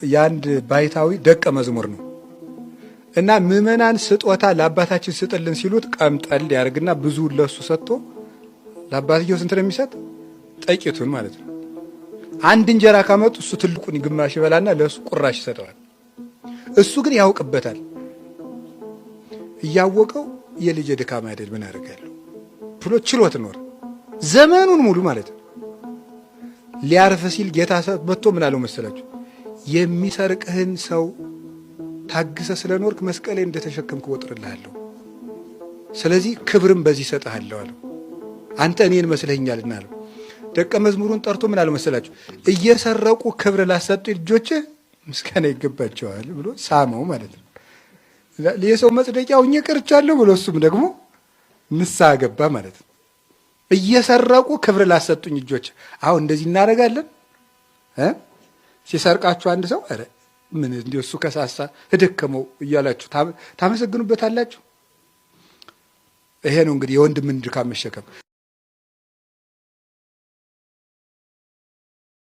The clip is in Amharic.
ያንድ ባይታዊ ደቀ መዝሙር ነው እና ምዕመናን ስጦታ ለአባታችን ስጥልን ሲሉት ቀምጠል ያርግና ብዙ ለሱ ሰጥቶ ለአባትየው ስንት ነው የሚሰጥ? ጠቂቱን ማለት ነው። አንድ እንጀራ ካመጡ እሱ ትልቁን ግማሽ ይበላና ለሱ ቁራሽ ይሰጠዋል። እሱ ግን ያውቅበታል። እያወቀው የልጅ ድካም አይደል ምን አደርጋለሁ ብሎ ችሎት ኖር ዘመኑን ሙሉ ማለት ነው። ሊያርፍ ሲል ጌታ መጥቶ ምን አለው መሰላችሁ? የሚሰርቅህን ሰው ታግሰ ስለኖርክ መስቀሌ እንደተሸከምክ ወጥርልሃለሁ። ስለዚህ ክብርም በዚህ ሰጥሃለሁ አለው። አንተ እኔን መስለኛልና አለው። ደቀ መዝሙሩን ጠርቶ ምን አለው መሰላችሁ? እየሰረቁ ክብር ላሰጡ ልጆች ምስጋና ይገባቸዋል ብሎ ሳመው ማለት ነው። የሰው መጽደቂያ ሆኜ ቀርቻለሁ ብሎ እሱም ደግሞ ንስሐ ገባ ማለት ነው። እየሰረቁ ክብር ላሰጡኝ ልጆች አሁን እንደዚህ እናደርጋለን። ሲሰርቃችሁ አንድ ሰው አረ ምን እንዲው እሱ ከሳሳ እደከመው እያላችሁ ታመሰግኑበታላችሁ። ይሄ ነው እንግዲህ የወንድምን ድካም መሸከም።